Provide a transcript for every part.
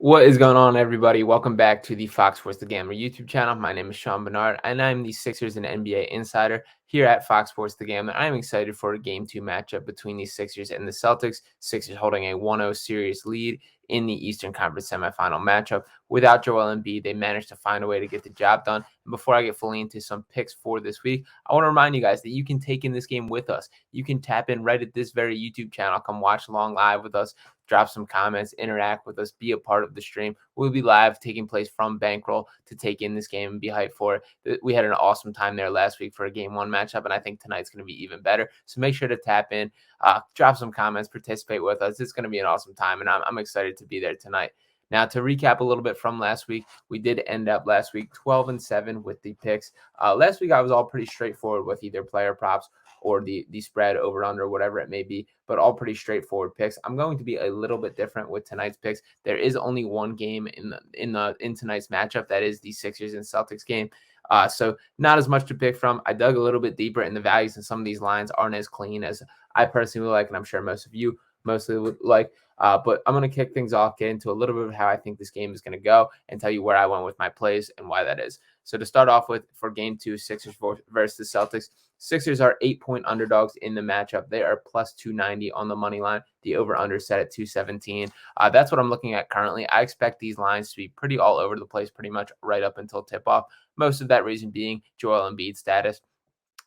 What is going on, everybody? Welcome back to the Fox Sports The Gamer YouTube channel. My name is Sean Barnard, and I'm the Sixers and NBA insider here at Fox Sports The Gamer. I'm excited for a Game 2 matchup between the Sixers and the Celtics. Sixers holding a 1-0 series lead in the Eastern Conference semifinal matchup. Without Joel Embiid, they managed to find a way to get the job done. And before I get fully into some picks for this week, I want to remind you guys that you can take in this game with us. You can tap in right at this very YouTube channel. Come watch along live with us, drop some comments, interact with us, be a part of the stream. We'll be live taking place from Bankroll to take in this game and be hyped for it. We had an awesome time there last week for a game one matchup, and I think tonight's going to be even better. So make sure to tap in, drop some comments, participate with us. It's going to be an awesome time, and I'm excited to be there tonight. Now, to recap a little bit from last week, we did end up last week 12-7 with the picks. Last week, I was all pretty straightforward with either player props or the spread over under, whatever it may be, but all pretty straightforward picks. I'm going to be a little bit different with tonight's picks. There is only one game in tonight's matchup, that is the Sixers and Celtics game. So not as much to pick from. I dug a little bit deeper, and the values in some of these lines aren't as clean as I personally would like, and I'm sure most of you mostly would like. But I'm going to kick things off, get into a little bit of how I think this game is going to go, and tell you where I went with my plays and why that is. So to start off with, for game two, Sixers versus Celtics, Sixers are 8-point underdogs in the matchup. They are plus 290 on the money line. The over-under set at 217. That's what I'm looking at currently. I expect these lines to be pretty all over the place, pretty much right up until tip-off. Most of that reason being Joel Embiid's status.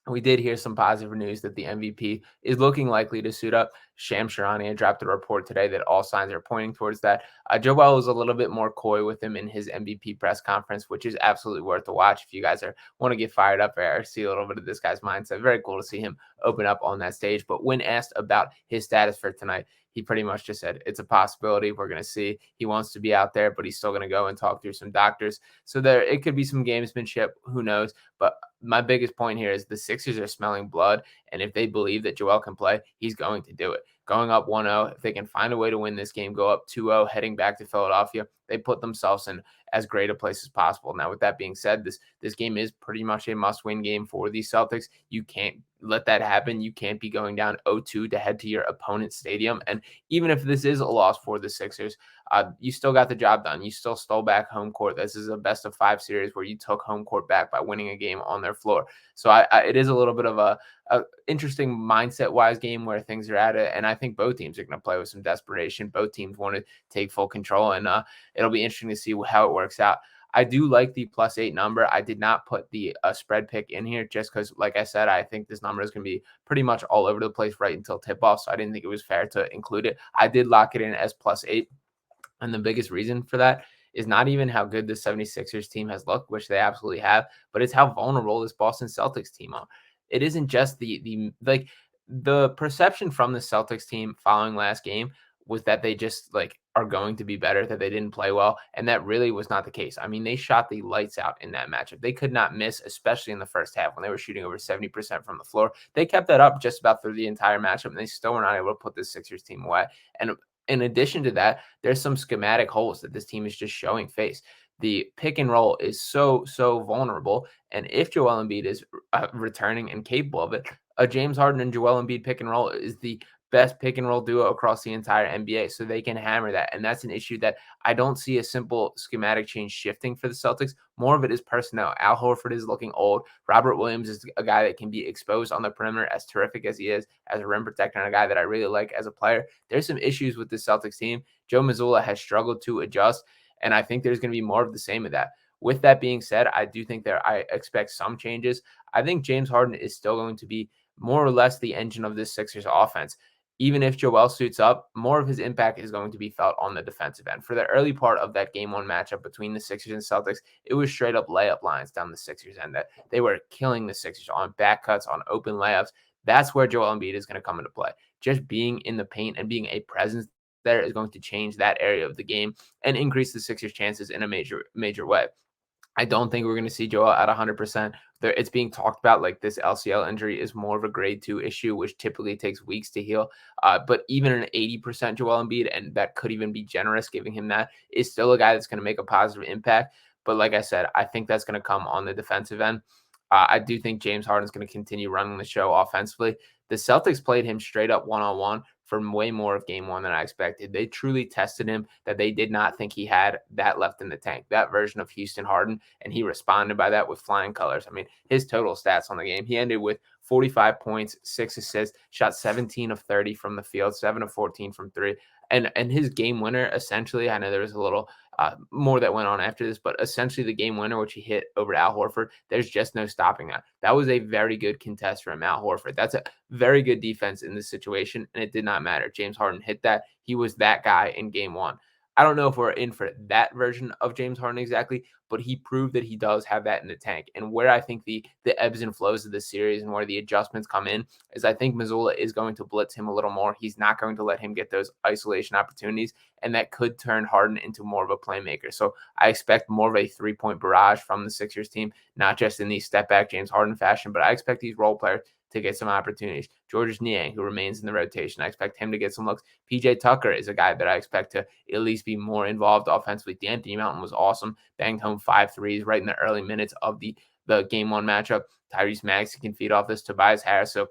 We did hear some positive news that the MVP is looking likely to suit up. Shams Charania dropped a report today that all signs are pointing towards that. Joel was a little bit more coy with him in his MVP press conference, which is absolutely worth a watch if you guys want to get fired up or see a little bit of this guy's mindset. Very cool to see him open up on that stage. But when asked about his status for tonight, he pretty much just said it's a possibility. We're going to see. He wants to be out there, but he's still going to go and talk through some doctors. So it could be some gamesmanship. Who knows? But my biggest point here is the Sixers are smelling blood, and if they believe that Joel can play, he's going to do it. Going up 1-0, if they can find a way to win this game, go up 2-0, heading back to Philadelphia, they put themselves in as great a place as possible. Now, with that being said, this game is pretty much a must-win game for the Celtics. You can't let that happen. You can't be going down 0-2 to head to your opponent's stadium. And even if this is a loss for the Sixers, you still got the job done. You still stole back home court. This is a best-of-5 series where you took home court back by winning a game on their floor. So it is a little bit of a interesting mindset-wise game where things are at it, and I think both teams are going to play with some desperation. Both teams want to take full control, and it'll be interesting to see how it works out. I do like the +8 number. I did not put the spread pick in here just because, like I said, I think this number is going to be pretty much all over the place right until tip-off, so I didn't think it was fair to include it. I did lock it in as +8, and the biggest reason for that is not even how good the 76ers team has looked, which they absolutely have, but it's how vulnerable this Boston Celtics team are. It isn't just the perception from the Celtics team following last game was that they just are going to be better, that they didn't play well, and that really was not the case. I mean, they shot the lights out in that matchup. They could not miss, especially in the first half when they were shooting over 70% from the floor. They kept that up just about through the entire matchup, and they still were not able to put the Sixers team away. And in addition to that, there's some schematic holes that this team is just showing face. The pick and roll is so vulnerable, and if Joel Embiid is returning and capable of it, a James Harden and Joel Embiid pick and roll is the best pick and roll duo across the entire NBA, so they can hammer that. And that's an issue that I don't see a simple schematic change shifting for the Celtics. More of it is personnel. Al Horford is looking old. Robert Williams is a guy that can be exposed on the perimeter, as terrific as he is as a rim protector, and a guy that I really like as a player. There's some issues with the Celtics team. Joe Mazzulla has struggled to adjust, and I think there's going to be more of the same of that. With that being said, I do think I expect some changes. I think James Harden is still going to be more or less the engine of this Sixers offense. Even if Joel suits up, more of his impact is going to be felt on the defensive end. For the early part of that game one matchup between the Sixers and Celtics, it was straight up layup lines down the Sixers end that they were killing the Sixers on back cuts, on open layups. That's where Joel Embiid is going to come into play. Just being in the paint and being a presence there is going to change that area of the game and increase the Sixers' chances in a major way. I don't think we're going to see Joel at 100%. It's being talked about like this LCL injury is more of a grade 2 issue, which typically takes weeks to heal. But even an 80% Joel Embiid, and that could even be generous giving him that, is still a guy that's going to make a positive impact. But like I said, I think that's going to come on the defensive end. I do think James Harden is going to continue running the show offensively. The Celtics played him straight up one-on-one for way more of game one than I expected. They truly tested him that they did not think he had that left in the tank, that version of Houston Harden, and he responded by that with flying colors. I mean, his total stats on the game, he ended with 45 points, 6 assists, shot 17 of 30 from the field, 7 of 14 from three. And his game winner, essentially, I know there was a little more that went on after this, but essentially the game winner, which he hit over Al Horford, there's just no stopping that. That was a very good contest from Al Horford. That's a very good defense in this situation, and it did not matter. James Harden hit that. He was that guy in game one. I don't know if we're in for that version of James Harden exactly, but he proved that he does have that in the tank. And where I think the ebbs and flows of this series and where the adjustments come in is I think Mazzulla is going to blitz him a little more. He's not going to let him get those isolation opportunities, and that could turn Harden into more of a playmaker. So I expect more of a three-point barrage from the Sixers team, not just in the step-back James Harden fashion, but I expect these role players to get some opportunities. Georges Niang, who remains in the rotation, I expect him to get some looks. PJ Tucker is a guy that I expect to at least be more involved offensively. D'Anthony Mountain was awesome, banged home 5 threes right in the early minutes of the game one matchup. Tyrese Maxey can feed off this. Tobias Harris. So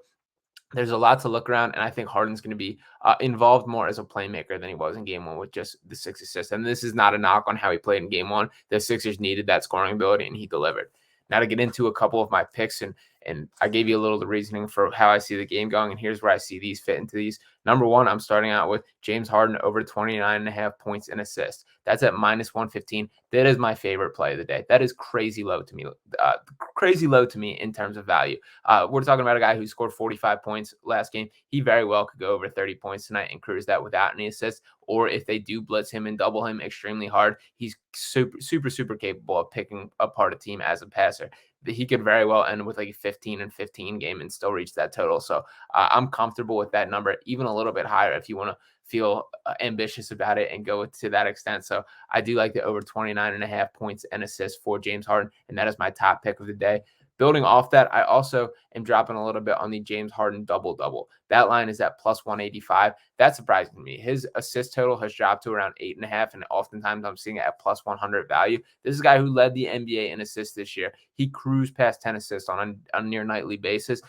there's a lot to look around, and I think Harden's going to be involved more as a playmaker than he was in game one with just the 6 assists. And this is not a knock on how he played in game one. The Sixers needed that scoring ability, and he delivered. Now to get into a couple of my picks, and I gave you a little of the reasoning for how I see the game going, and here's where I see these fit into these. Number one, I'm starting out with James Harden over 29.5 points and assists. That's at minus 115. That is my favorite play of the day. That is crazy low to me. Crazy low to me in terms of value. We're talking about a guy who scored 45 points last game. He very well could go over 30 points tonight and cruise that without any assists. Or if they do blitz him and double him extremely hard, he's super capable of picking apart a team as a passer. He could very well end with like a 15 and 15 game and still reach that total. So I'm comfortable with that number, even a little bit higher if you want to feel ambitious about it and go to that extent. So I do like the over 29.5 points and assists for James Harden, and that is my top pick of the day. Building off that, I also am dropping a little bit on the James Harden double-double. That line is at plus 185. That's surprising to me. His assist total has dropped to around 8.5, and oftentimes I'm seeing it at plus 100 value. This is a guy who led the NBA in assists this year. He cruised past 10 assists on a near nightly basis,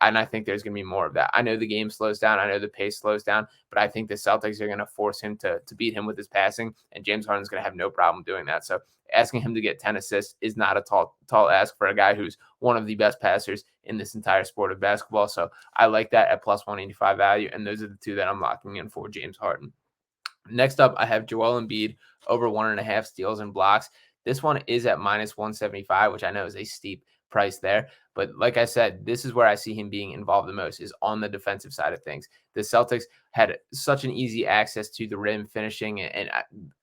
and I think there's going to be more of that. I know the game slows down. I know the pace slows down, but I think the Celtics are going to force him to beat him with his passing, and James Harden's going to have no problem doing that. So asking him to get 10 assists is not a tall ask for a guy who's one of the best passers in this entire sport of basketball. So I like that at plus 185 value, and those are the two that I'm locking in for James Harden. Next up, I have Joel Embiid over 1.5 steals and blocks. This one is at minus 175, which I know is a steep price there. But like I said, this is where I see him being involved the most, is on the defensive side of things. The Celtics had such an easy access to the rim finishing, and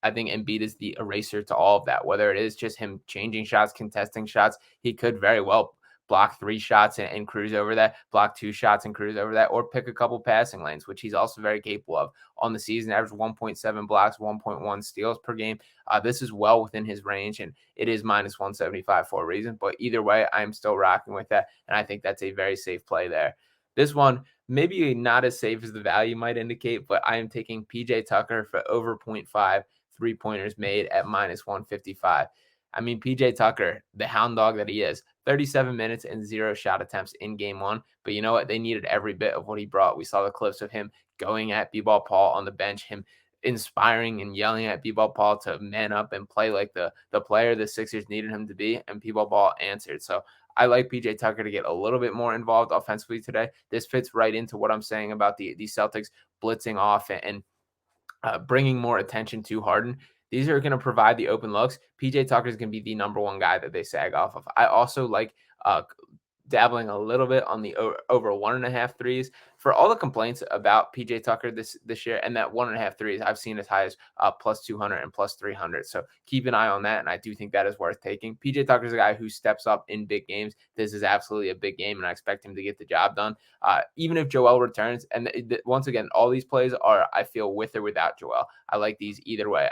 I think Embiid is the eraser to all of that. Whether it is just him changing shots, contesting shots, he could very well block 3 shots and cruise over that, block 2 shots and cruise over that, or pick a couple passing lanes, which he's also very capable of. On the season, average 1.7 blocks, 1.1 steals per game. This is well within his range, and it is minus 175 for a reason. But either way, I'm still rocking with that, and I think that's a very safe play there. This one, maybe not as safe as the value might indicate, but I am taking PJ Tucker for over 0.5 3-pointers made at minus 155. I mean, PJ Tucker, the hound dog that he is, 37 minutes and 0 shot attempts in game one. But you know what? They needed every bit of what he brought. We saw the clips of him going at B-Ball Paul on the bench, him inspiring and yelling at B-Ball Paul to man up and play like the player the Sixers needed him to be, and B-Ball Paul answered. So I like PJ Tucker to get a little bit more involved offensively today. This fits right into what I'm saying about the Celtics blitzing off and bringing more attention to Harden. These are going to provide the open looks. PJ Tucker is going to be the number one guy that they sag off of. I also like dabbling a little bit on the over 1.5 threes. For all the complaints about PJ Tucker this year, and that 1.5 threes, I've seen as high as plus 200 and plus 300. So keep an eye on that, and I do think that is worth taking. PJ Tucker is a guy who steps up in big games. This is absolutely a big game, and I expect him to get the job done. Even if Joel returns, and once again, all these plays are, I feel, with or without Joel. I like these either way.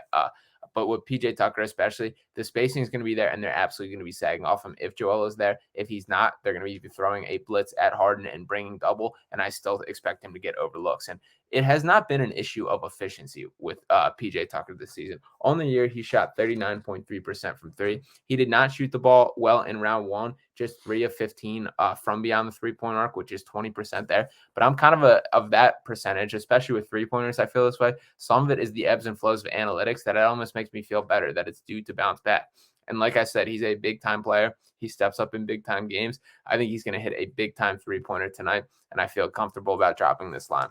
But with PJ Tucker especially, the spacing is going to be there, and they're absolutely going to be sagging off him if Joel is there. If he's not, they're going to be throwing a blitz at Harden and bringing double, and I still expect him to get overlooks. And it has not been an issue of efficiency with PJ Tucker this season. On the year, he shot 39.3% from three. He did not shoot the ball well in round one, just 3 of 15 from beyond the three-point arc, which is 20% there. But I'm kind of that percentage, especially with three-pointers. I feel this way. Some of it is the ebbs and flows of analytics that it almost makes me feel better that it's due to bounce back. And like I said, he's a big-time player. He steps up in big-time games. I think he's going to hit a big-time three-pointer tonight, and I feel comfortable about dropping this line.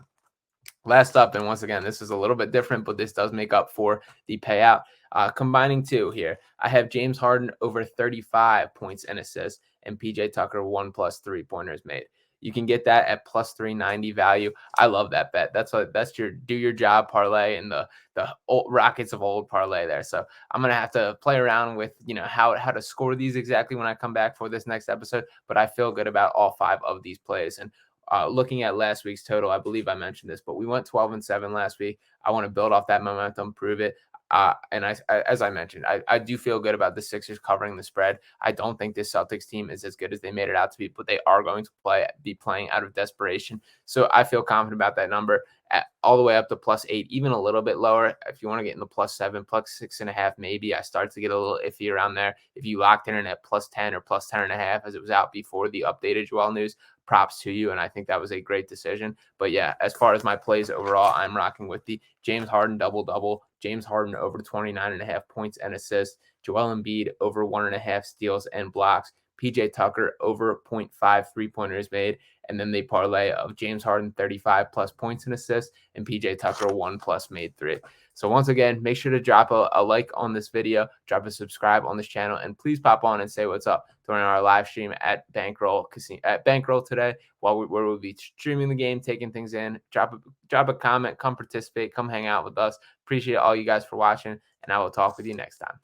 Last up, and once again, this is a little bit different, but this does make up for the payout. Combining two here, I have James Harden over 35 points and assists, and PJ Tucker 1+ three-pointers made. You can get that at plus 390 value. I love that bet. That's your do your job parlay and the old Rockets of old parlay there. So I'm gonna have to play around with how to score these exactly when I come back for this next episode. But I feel good about all 5 of these plays. And looking at last week's total, I believe I mentioned this, but we went 12-7 last week. I want to build off that momentum, prove it. And as I mentioned, I do feel good about the Sixers covering the spread. I don't think this Celtics team is as good as they made it out to be, but they are going to be playing out of desperation. So I feel confident about that number all the way up to +8, even a little bit lower. If you want to get in the +7, +6.5, maybe I start to get a little iffy around there. If you locked in at +10 or +10.5, as it was out before the updated Joel news, props to you. And I think that was a great decision. But yeah, as far as my plays overall, I'm rocking with the James Harden double-double, James Harden over 29.5 points and assists, Joel Embiid over 1.5 steals and blocks, PJ Tucker over 0.5 three-pointers made, and then the parlay of James Harden 35+ points and assists and PJ Tucker 1+ made three. So once again, make sure to drop a like on this video, drop a subscribe on this channel, and please pop on and say what's up during our live stream at Bankroll today, where we'll be streaming the game, taking things in. Drop a comment, come participate, come hang out with us. Appreciate all you guys for watching, and I will talk with you next time.